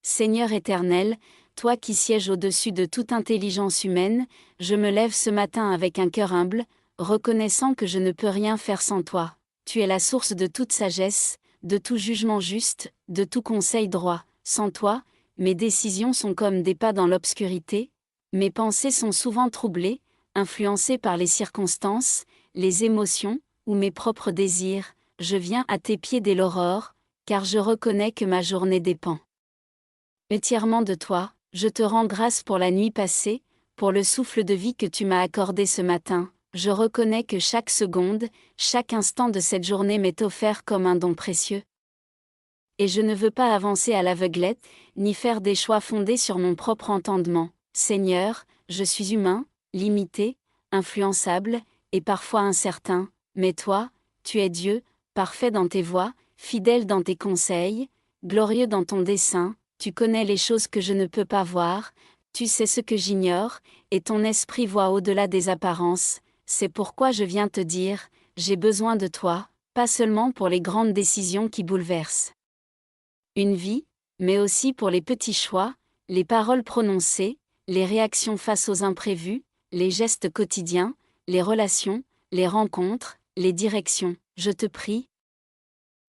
Seigneur éternel, toi qui sièges au-dessus de toute intelligence humaine, je me lève ce matin avec un cœur humble, reconnaissant que je ne peux rien faire sans toi. Tu es la source de toute sagesse, de tout jugement juste, de tout conseil droit. Sans toi, mes décisions sont comme des pas dans l'obscurité, mes pensées sont souvent troublées, influencées par les circonstances, les émotions, ou mes propres désirs. Je viens à tes pieds dès l'aurore, car je reconnais que ma journée dépend entièrement de toi. Je te rends grâce pour la nuit passée, pour le souffle de vie que tu m'as accordé ce matin. Je reconnais que chaque seconde, chaque instant de cette journée m'est offert comme un don précieux. Et je ne veux pas avancer à l'aveuglette, ni faire des choix fondés sur mon propre entendement. Seigneur, je suis humain, limité, influençable, et parfois incertain, mais toi, tu es Dieu, parfait dans tes voies, fidèle dans tes conseils, glorieux dans ton dessein. Tu connais les choses que je ne peux pas voir, tu sais ce que j'ignore, et ton esprit voit au-delà des apparences. C'est pourquoi je viens te dire, j'ai besoin de toi, pas seulement pour les grandes décisions qui bouleversent une vie, mais aussi pour les petits choix, les paroles prononcées, les réactions face aux imprévus, les gestes quotidiens, les relations, les rencontres, les directions. Je te prie,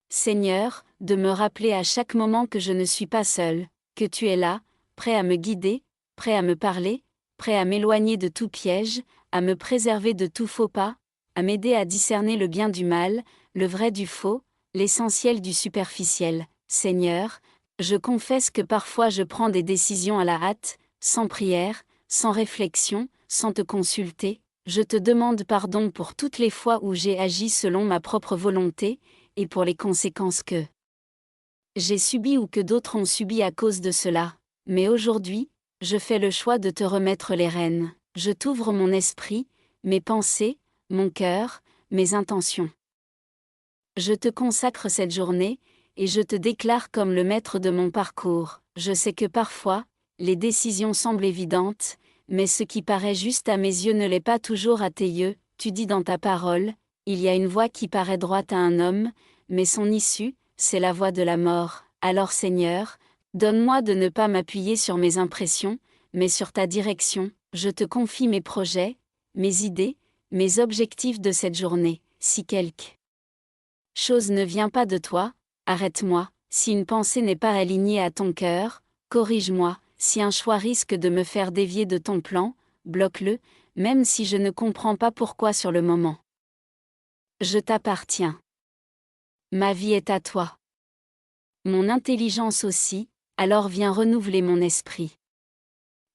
Seigneur, de me rappeler à chaque moment que je ne suis pas seul, que tu es là, prêt à me guider, prêt à me parler, prêt à m'éloigner de tout piège, à me préserver de tout faux pas, à m'aider à discerner le bien du mal, le vrai du faux, l'essentiel du superficiel. Seigneur, je confesse que parfois je prends des décisions à la hâte, sans prière, sans réflexion, sans te consulter. Je te demande pardon pour toutes les fois où j'ai agi selon ma propre volonté, et pour les conséquences que j'ai subies ou que d'autres ont subies à cause de cela. Mais aujourd'hui, je fais le choix de te remettre les rênes. Je t'ouvre mon esprit, mes pensées, mon cœur, mes intentions. Je te consacre cette journée, et je te déclare comme le maître de mon parcours. Je sais que parfois, les décisions semblent évidentes, mais ce qui paraît juste à mes yeux ne l'est pas toujours à tes yeux. Tu dis dans ta parole, il y a une voie qui paraît droite à un homme, mais son issue, c'est la voie de la mort. Alors Seigneur, donne-moi de ne pas m'appuyer sur mes impressions, mais sur ta direction. Je te confie mes projets, mes idées, mes objectifs de cette journée. Si quelque chose ne vient pas de toi, arrête-moi. Si une pensée n'est pas alignée à ton cœur, corrige-moi. Si un choix risque de me faire dévier de ton plan, bloque-le, même si je ne comprends pas pourquoi sur le moment. Je t'appartiens. Ma vie est à toi. Mon intelligence aussi, alors viens renouveler mon esprit.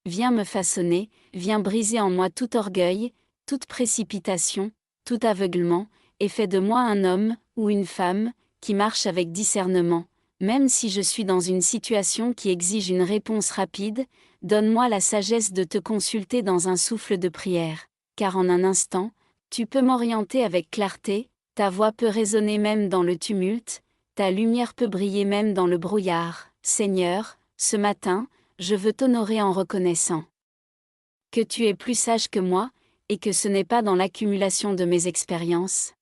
Viens me façonner, viens briser en moi tout orgueil, toute précipitation, tout aveuglement, et fais de moi un homme, ou une femme, qui marche avec discernement. Même si je suis dans une situation qui exige une réponse rapide, donne-moi la sagesse de te consulter dans un souffle de prière. Car en un instant, tu peux m'orienter avec clarté, ta voix peut résonner même dans le tumulte, ta lumière peut briller même dans le brouillard. Seigneur, ce matin, je veux t'honorer en reconnaissant que tu es plus sage que moi, et que ce n'est pas dans l'accumulation de mes expériences,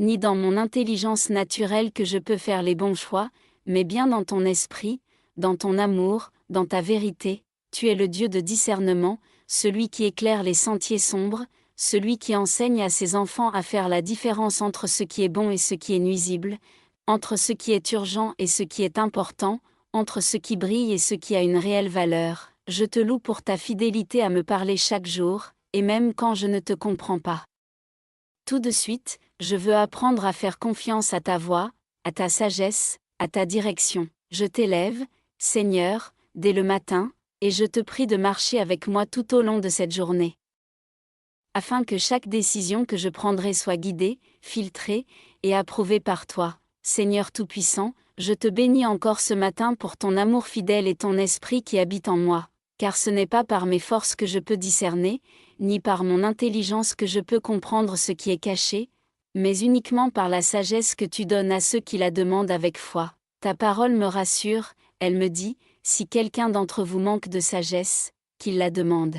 ni dans mon intelligence naturelle que je peux faire les bons choix, mais bien dans ton esprit, dans ton amour, dans ta vérité. Tu es le Dieu de discernement, celui qui éclaire les sentiers sombres, celui qui enseigne à ses enfants à faire la différence entre ce qui est bon et ce qui est nuisible, entre ce qui est urgent et ce qui est important, entre ce qui brille et ce qui a une réelle valeur. Je te loue pour ta fidélité à me parler chaque jour, et même quand je ne te comprends pas. Tout de suite, je veux apprendre à faire confiance à ta voix, à ta sagesse, à ta direction. Je t'élève, Seigneur, dès le matin, et je te prie de marcher avec moi tout au long de cette journée, afin que chaque décision que je prendrai soit guidée, filtrée, et approuvée par toi. Seigneur Tout-Puissant, je te bénis encore ce matin pour ton amour fidèle et ton esprit qui habite en moi, car ce n'est pas par mes forces que je peux discerner, ni par mon intelligence que je peux comprendre ce qui est caché, mais uniquement par la sagesse que tu donnes à ceux qui la demandent avec foi. Ta parole me rassure, elle me dit, si quelqu'un d'entre vous manque de sagesse, qu'il la demande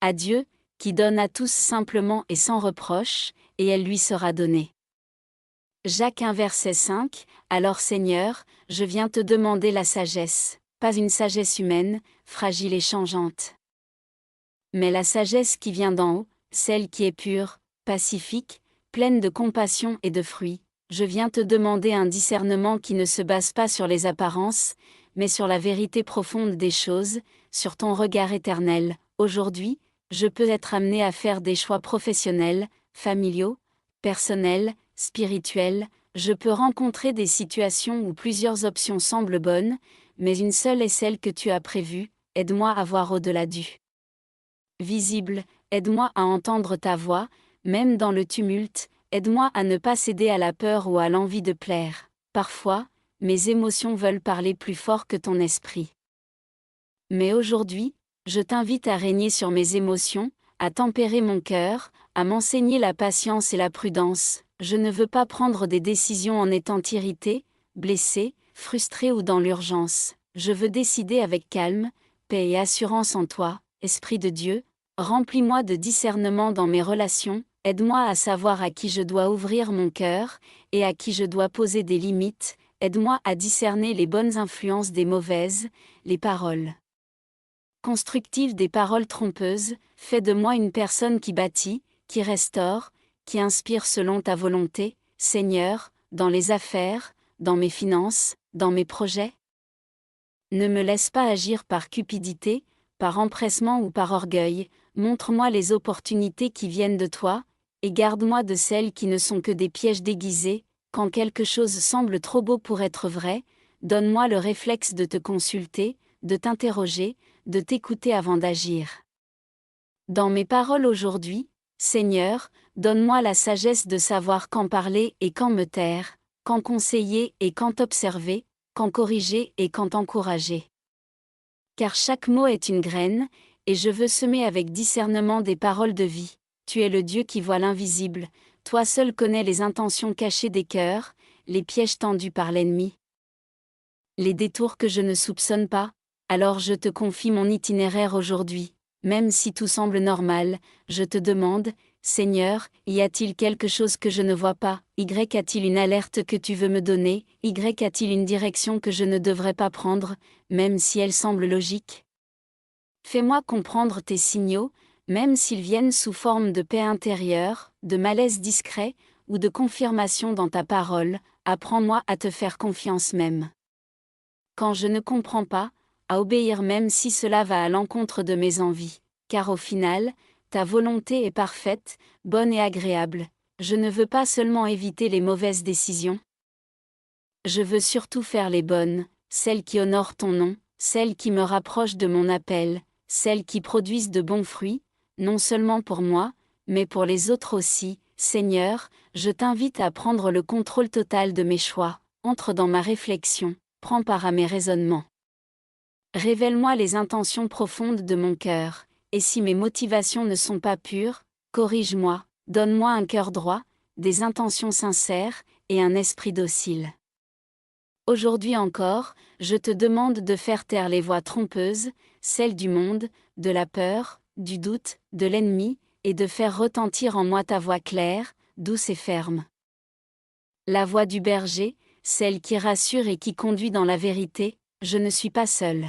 à Dieu, qui donne à tous simplement et sans reproche, et elle lui sera donnée. Jacques 1 verset 5, alors Seigneur, je viens te demander la sagesse, pas une sagesse humaine, fragile et changeante. Mais la sagesse qui vient d'en haut, celle qui est pure, pacifique, pleine de compassion et de fruits. Je viens te demander un discernement qui ne se base pas sur les apparences, mais sur la vérité profonde des choses, sur ton regard éternel. Aujourd'hui, je peux être amené à faire des choix professionnels, familiaux, personnels, spirituels. Je peux rencontrer des situations où plusieurs options semblent bonnes, mais une seule est celle que tu as prévue. Aide-moi à voir au-delà du visible, aide-moi à entendre ta voix, même dans le tumulte, aide-moi à ne pas céder à la peur ou à l'envie de plaire. Parfois, mes émotions veulent parler plus fort que ton esprit. Mais aujourd'hui, je t'invite à régner sur mes émotions, à tempérer mon cœur, à m'enseigner la patience et la prudence. Je ne veux pas prendre des décisions en étant irrité, blessé, frustré ou dans l'urgence. Je veux décider avec calme, paix et assurance en toi, Esprit de Dieu. Remplis-moi de discernement dans mes relations, aide-moi à savoir à qui je dois ouvrir mon cœur, et à qui je dois poser des limites, aide-moi à discerner les bonnes influences des mauvaises, les paroles constructives des paroles trompeuses. Fais de moi une personne qui bâtit, qui restaure, qui inspire selon ta volonté, Seigneur, dans les affaires, dans mes finances, dans mes projets. Ne me laisse pas agir par cupidité, par empressement ou par orgueil. Montre-moi les opportunités qui viennent de toi, et garde-moi de celles qui ne sont que des pièges déguisés. Quand quelque chose semble trop beau pour être vrai, donne-moi le réflexe de te consulter, de t'interroger, de t'écouter avant d'agir. Dans mes paroles aujourd'hui, Seigneur, donne-moi la sagesse de savoir quand parler et quand me taire, quand conseiller et quand observer, quand corriger et quand encourager. Car chaque mot est une graine, et je veux semer avec discernement des paroles de vie. Tu es le Dieu qui voit l'invisible, toi seul connais les intentions cachées des cœurs, les pièges tendus par l'ennemi. Les détours que je ne soupçonne pas, alors je te confie mon itinéraire aujourd'hui. Même si tout semble normal, je te demande, Seigneur, y a-t-il quelque chose que je ne vois pas? Y a-t-il une alerte que tu veux me donner? Y a-t-il une direction que je ne devrais pas prendre, même si elle semble logique? Fais-moi comprendre tes signaux, même s'ils viennent sous forme de paix intérieure, de malaise discret, ou de confirmation dans ta parole. Apprends-moi à te faire confiance même. Quand je ne comprends pas, à obéir même si cela va à l'encontre de mes envies, car au final, ta volonté est parfaite, bonne et agréable. Je ne veux pas seulement éviter les mauvaises décisions. Je veux surtout faire les bonnes, celles qui honorent ton nom, celles qui me rapprochent de mon appel, celles qui produisent de bons fruits, non seulement pour moi, mais pour les autres aussi. Seigneur, je t'invite à prendre le contrôle total de mes choix. Entre dans ma réflexion, prends part à mes raisonnements. Révèle-moi les intentions profondes de mon cœur, et si mes motivations ne sont pas pures, corrige-moi, donne-moi un cœur droit, des intentions sincères, et un esprit docile. Aujourd'hui encore, je te demande de faire taire les voix trompeuses, celles du monde, de la peur, du doute, de l'ennemi, et de faire retentir en moi ta voix claire, douce et ferme. La voix du berger, celle qui rassure et qui conduit dans la vérité. Je ne suis pas seul.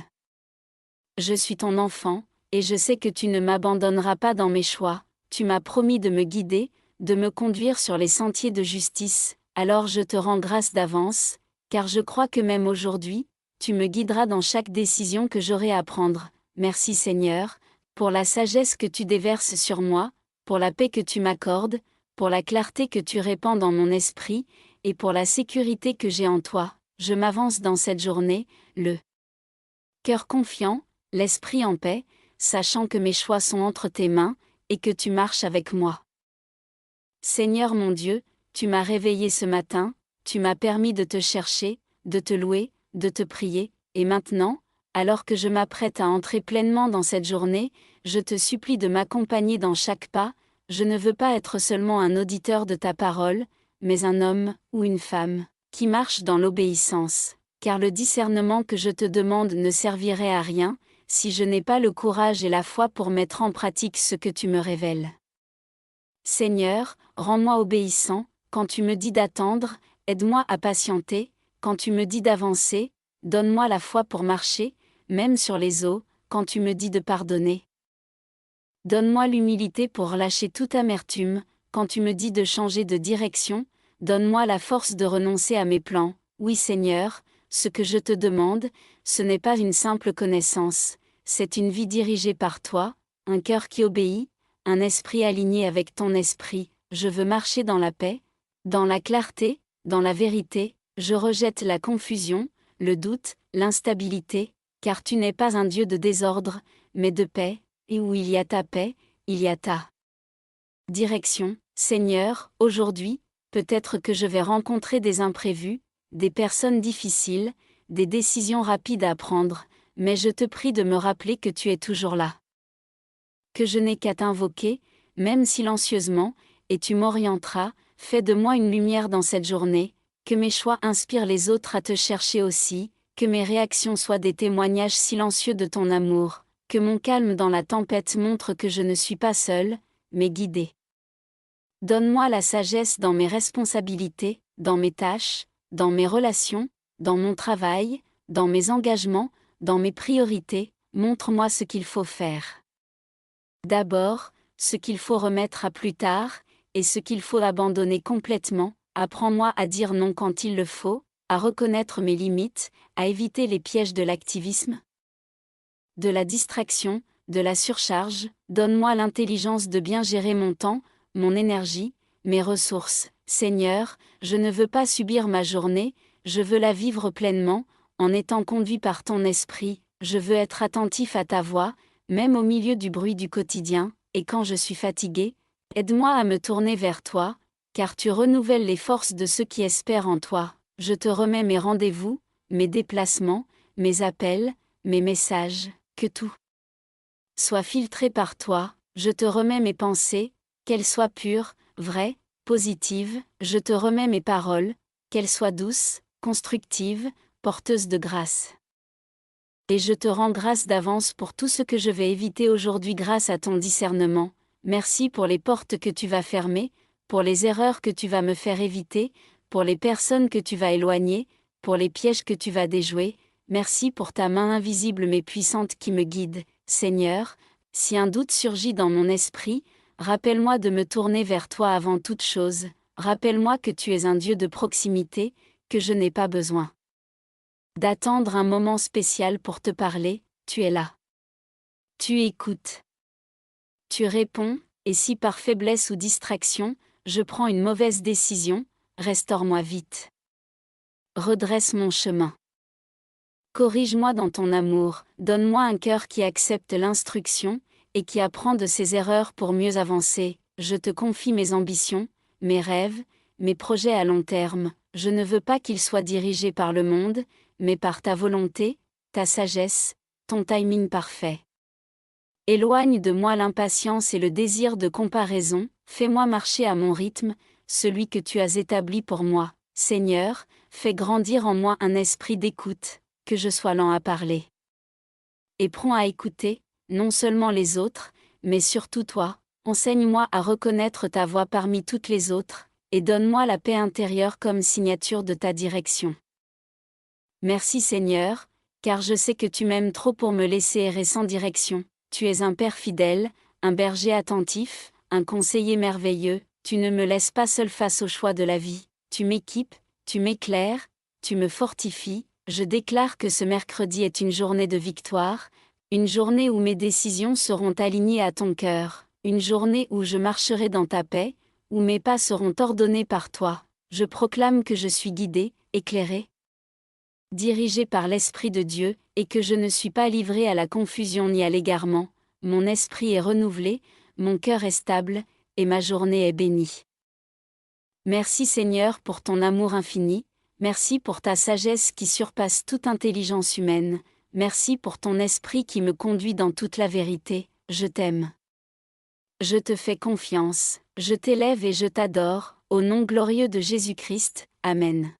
Je suis ton enfant, et je sais que tu ne m'abandonneras pas dans mes choix. Tu m'as promis de me guider, de me conduire sur les sentiers de justice, alors je te rends grâce d'avance, car je crois que même aujourd'hui, tu me guideras dans chaque décision que j'aurai à prendre. Merci Seigneur, pour la sagesse que tu déverses sur moi, pour la paix que tu m'accordes, pour la clarté que tu répands dans mon esprit, et pour la sécurité que j'ai en toi. Je m'avance dans cette journée, le cœur confiant, l'esprit en paix, sachant que mes choix sont entre tes mains, et que tu marches avec moi. Seigneur mon Dieu, tu m'as réveillé ce matin, tu m'as permis de te chercher, de te louer, de te prier, et maintenant, alors que je m'apprête à entrer pleinement dans cette journée, je te supplie de m'accompagner dans chaque pas. Je ne veux pas être seulement un auditeur de ta parole, mais un homme, ou une femme, qui marche dans l'obéissance, car le discernement que je te demande ne servirait à rien, si je n'ai pas le courage et la foi pour mettre en pratique ce que tu me révèles. Seigneur, rends-moi obéissant, quand tu me dis d'attendre, aide-moi à patienter, quand tu me dis d'avancer, donne-moi la foi pour marcher, même sur les eaux, quand tu me dis de pardonner. Donne-moi l'humilité pour lâcher toute amertume, quand tu me dis de changer de direction, donne-moi la force de renoncer à mes plans. Oui Seigneur, ce que je te demande, ce n'est pas une simple connaissance, c'est une vie dirigée par toi, un cœur qui obéit, un esprit aligné avec ton esprit. Je veux marcher dans la paix, dans la clarté, dans la vérité, je rejette la confusion, le doute, l'instabilité, car tu n'es pas un Dieu de désordre, mais de paix, et où il y a ta paix, il y a ta direction. Seigneur, aujourd'hui, peut-être que je vais rencontrer des imprévus, des personnes difficiles, des décisions rapides à prendre, mais je te prie de me rappeler que tu es toujours là. Que je n'ai qu'à t'invoquer, même silencieusement, et tu m'orienteras, fais de moi une lumière dans cette journée, que mes choix inspirent les autres à te chercher aussi, que mes réactions soient des témoignages silencieux de ton amour, que mon calme dans la tempête montre que je ne suis pas seule, mais guidée. Donne-moi la sagesse dans mes responsabilités, dans mes tâches, dans mes relations, dans mon travail, dans mes engagements, dans mes priorités, montre-moi ce qu'il faut faire. D'abord, ce qu'il faut remettre à plus tard, et ce qu'il faut abandonner complètement, apprends-moi à dire non quand il le faut, à reconnaître mes limites, à éviter les pièges de l'activisme, de la distraction, de la surcharge, donne-moi l'intelligence de bien gérer mon temps, mon énergie, mes ressources. Seigneur, je ne veux pas subir ma journée, je veux la vivre pleinement, en étant conduit par ton esprit, je veux être attentif à ta voix, même au milieu du bruit du quotidien, et quand je suis fatigué, aide-moi à me tourner vers toi, car tu renouvelles les forces de ceux qui espèrent en toi. Je te remets mes rendez-vous, mes déplacements, mes appels, mes messages, que tout soit filtré par toi, je te remets mes pensées, qu'elles soient pures, vraies, positives, je te remets mes paroles, qu'elles soient douces, constructives, porteuses de grâce. Et je te rends grâce d'avance pour tout ce que je vais éviter aujourd'hui grâce à ton discernement. Merci pour les portes que tu vas fermer, pour les erreurs que tu vas me faire éviter, pour les personnes que tu vas éloigner, pour les pièges que tu vas déjouer. Merci pour ta main invisible mais puissante qui me guide. Seigneur, si un doute surgit dans mon esprit, rappelle-moi de me tourner vers toi avant toute chose. Rappelle-moi que tu es un Dieu de proximité, que je n'ai pas besoin d'attendre un moment spécial pour te parler, tu es là. Tu écoutes. Tu réponds, et si par faiblesse ou distraction, je prends une mauvaise décision, restaure-moi vite. Redresse mon chemin. Corrige-moi dans ton amour, donne-moi un cœur qui accepte l'instruction, et qui apprend de ses erreurs pour mieux avancer. Je te confie mes ambitions, mes rêves, mes projets à long terme, je ne veux pas qu'ils soient dirigés par le monde, mais par ta volonté, ta sagesse, ton timing parfait. Éloigne de moi l'impatience et le désir de comparaison, fais-moi marcher à mon rythme, celui que tu as établi pour moi. Seigneur, fais grandir en moi un esprit d'écoute, que je sois lent à parler et prompt à écouter, non seulement les autres, mais surtout toi. Enseigne-moi à reconnaître ta voix parmi toutes les autres, et donne-moi la paix intérieure comme signature de ta direction. Merci Seigneur, car je sais que tu m'aimes trop pour me laisser errer sans direction. Tu es un Père fidèle, un berger attentif, un conseiller merveilleux, tu ne me laisses pas seul face au choix de la vie, tu m'équipes, tu m'éclaires, tu me fortifies. Je déclare que ce mercredi est une journée de victoire, une journée où mes décisions seront alignées à ton cœur, une journée où je marcherai dans ta paix, où mes pas seront ordonnés par toi. Je proclame que je suis guidé, éclairé, dirigé par l'Esprit de Dieu, et que je ne suis pas livré à la confusion ni à l'égarement. Mon esprit est renouvelé, mon cœur est stable, et ma journée est bénie. Merci Seigneur pour ton amour infini. Merci pour ta sagesse qui surpasse toute intelligence humaine, merci pour ton esprit qui me conduit dans toute la vérité, je t'aime. Je te fais confiance, je t'élève et je t'adore, au nom glorieux de Jésus-Christ, Amen.